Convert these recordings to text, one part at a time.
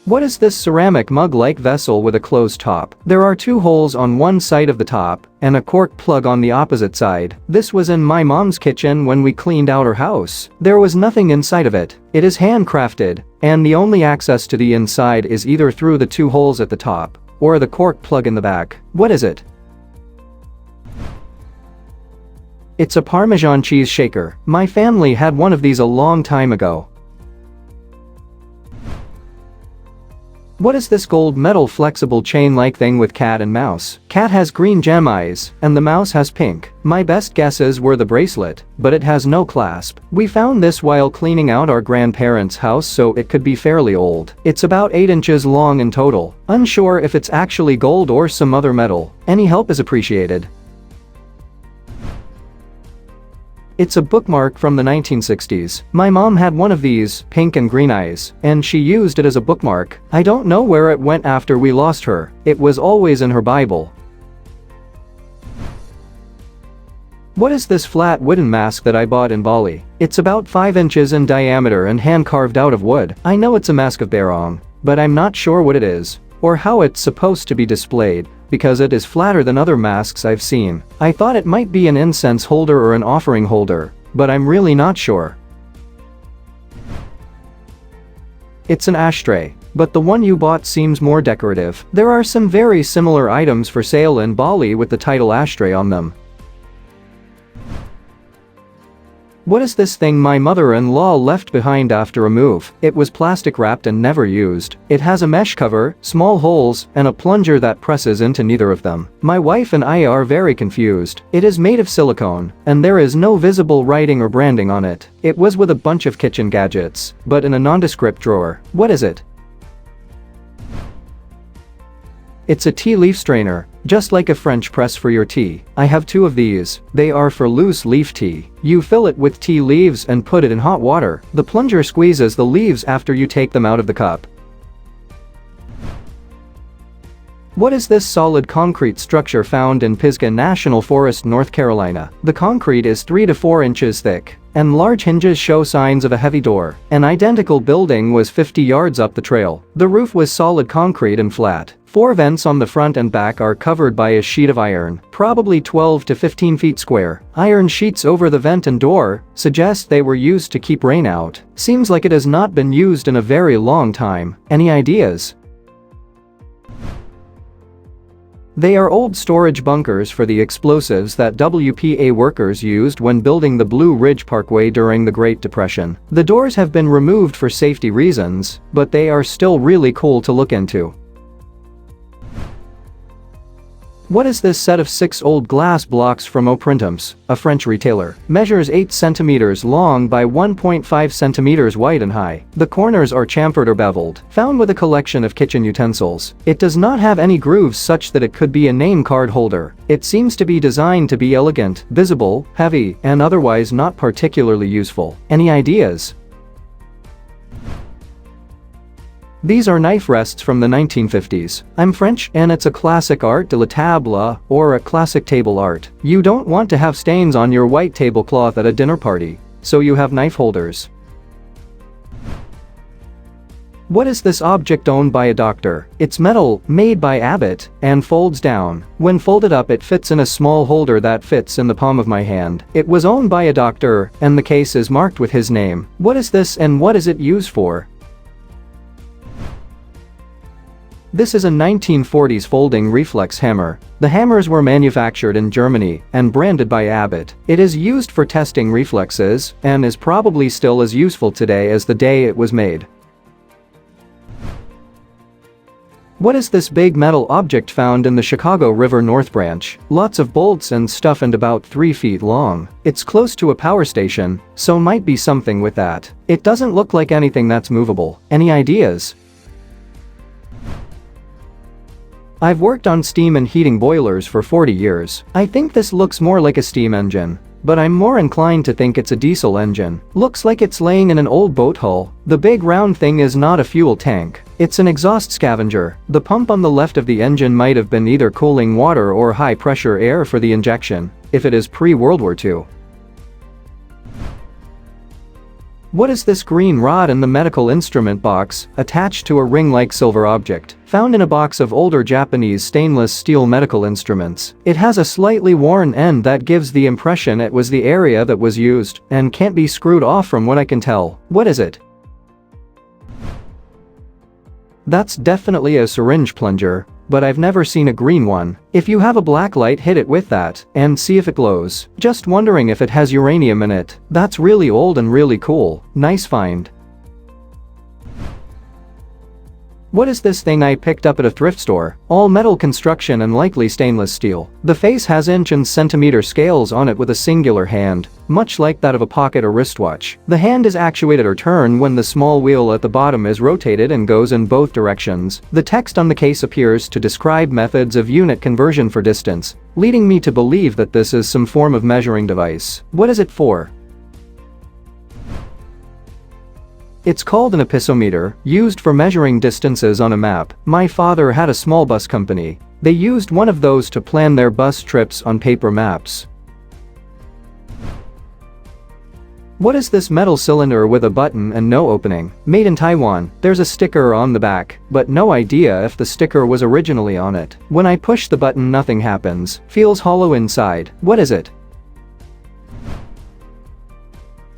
What is this ceramic mug-like vessel with a closed top? There are two holes on one side of the top and a cork plug on the opposite side. This was in my mom's kitchen when we cleaned out her house. There was nothing inside of it. It is handcrafted, and the only access to the inside is either through the two holes at the top or the cork plug in the back. What is it? It's a Parmesan cheese shaker. My family had one of these a long time ago. What is this gold metal flexible chain-like thing with cat and mouse? Cat has green gem eyes, and the mouse has pink. My best guesses were the bracelet, but it has no clasp. We found this while cleaning out our grandparents' house, so it could be fairly old. It's about 8 inches long in total. Unsure if it's actually gold or some other metal. Any help is appreciated. It's a bookmark from the 1960s. My mom had one of these, pink and green eyes, and she used it as a bookmark. I don't know where it went after we lost her. It was always in her Bible. What is this flat wooden mask that I bought in Bali? It's about 5 inches in diameter and hand carved out of wood. I know it's a mask of barong, but I'm not sure what it is or how it's supposed to be displayed, because it is flatter than other masks I've seen. I thought it might be an incense holder or an offering holder, but I'm really not sure. It's an ashtray, but the one you bought seems more decorative. There are some very similar items for sale in Bali with the title ashtray on them. What is this thing my mother-in-law left behind after a move? It was plastic wrapped and never used. It has a mesh cover, small holes, and a plunger that presses into neither of them. My wife and I are very confused. It is made of silicone, and there is no visible writing or branding on it. It was with a bunch of kitchen gadgets, but in a nondescript drawer. What is it? It's a tea leaf strainer, just like a French press for your tea. I have 2 of these. They are for loose leaf tea. You fill it with tea leaves and put it in hot water. The plunger squeezes the leaves after you take them out of the cup. What is this solid concrete structure found in Pisgah National Forest, North Carolina? The concrete is 3 to 4 inches thick, and large hinges show signs of a heavy door. An identical building was 50 yards up the trail. The roof was solid concrete and flat. 4 vents on the front and back are covered by a sheet of iron, probably 12 to 15 feet square. Iron sheets over the vent and door suggest they were used to keep rain out. Seems like it has not been used in a very long time. Any ideas? They are old storage bunkers for the explosives that WPA workers used when building the Blue Ridge Parkway during the Great Depression. The doors have been removed for safety reasons, but they are still really cool to look into. What is this set of 6 old glass blocks from Printemps, a French retailer? Measures 8 centimeters long by 1.5 centimeters wide and high. The corners are chamfered or beveled. Found with a collection of kitchen utensils. It does not have any grooves such that it could be a name card holder. It seems to be designed to be elegant, visible, heavy, and otherwise not particularly useful. Any ideas? These are knife rests from the 1950s. I'm French, and it's a classic art de la table, or a classic table art. You don't want to have stains on your white tablecloth at a dinner party, so you have knife holders. What is this object owned by a doctor? It's metal, made by Abbott, and folds down. When folded up, it fits in a small holder that fits in the palm of my hand. It was owned by a doctor, and the case is marked with his name. What is this and what is it used for? This is a 1940s folding reflex hammer. The hammers were manufactured in Germany and branded by Abbott. It is used for testing reflexes and is probably still as useful today as the day it was made. What is this big metal object found in the Chicago River North Branch? Lots of bolts and stuff and about 3 feet long. It's close to a power station, so might be something with that. It doesn't look like anything that's movable. Any ideas? I've worked on steam and heating boilers for 40 years. I think this looks more like a steam engine, but I'm more inclined to think it's a diesel engine. Looks like it's laying in an old boat hull. The big round thing is not a fuel tank. It's an exhaust scavenger. The pump on the left of the engine might have been either cooling water or high-pressure air for the injection, if it is pre-World War II. What is this green rod in the medical instrument box, attached to a ring-like silver object, found in a box of older Japanese stainless steel medical instruments? It has a slightly worn end that gives the impression it was the area that was used, and can't be screwed off from what I can tell. What is it? That's definitely a syringe plunger, but I've never seen a green one. If you have a black light, hit it with that and see if it glows. Just wondering if it has uranium in it. That's really old and really cool. Nice find. What is this thing I picked up at a thrift store? All metal construction and likely stainless steel. The face has inch and centimeter scales on it with a singular hand, much like that of a pocket or wristwatch. The hand is actuated or turned when the small wheel at the bottom is rotated and goes in both directions. The text on the case appears to describe methods of unit conversion for distance, leading me to believe that this is some form of measuring device. What is it for? It's called an episometer, used for measuring distances on a map. My father had a small bus company. They used one of those to plan their bus trips on paper maps. What is this metal cylinder with a button and no opening? Made in Taiwan. There's a sticker on the back, but no idea if the sticker was originally on it. When I push the button, nothing happens. Feels hollow inside. What is it?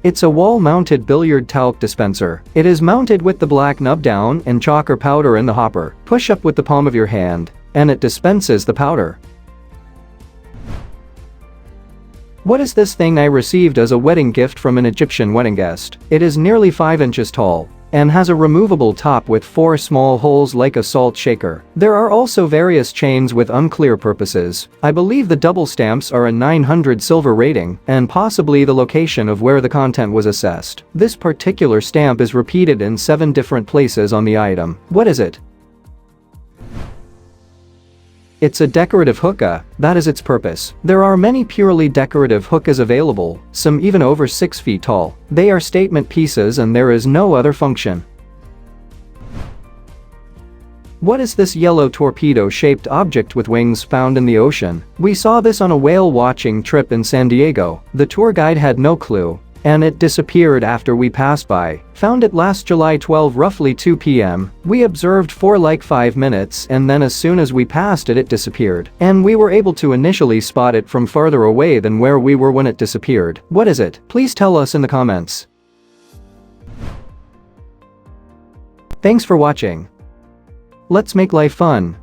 It's a wall-mounted billiard talc dispenser. It is mounted with the black nub down and chalk or powder in the hopper. Push up with the palm of your hand, and it dispenses the powder. What is this thing I received as a wedding gift from an Egyptian wedding guest? It is nearly 5 inches tall and has a removable top with 4 small holes like a salt shaker. There are also various chains with unclear purposes. I believe the double stamps are a 900 silver rating and possibly the location of where the content was assessed. This particular stamp is repeated in 7 different places on the item. What is it? It's a decorative hookah. That is its purpose. There are many purely decorative hookahs available, some even over 6 feet tall. They are statement pieces and there is no other function. What is this yellow torpedo-shaped object with wings found in the ocean? We saw this on a whale watching trip in San Diego. The tour guide had no clue, and it disappeared after we passed by. Found it last July 12 roughly 2 p.m. We observed for like 5 minutes and then as soon as we passed it disappeared. And we were able to initially spot it from farther away than where we were when it disappeared. What is it? Please tell us in the comments. Thanks for watching. Let's make life fun.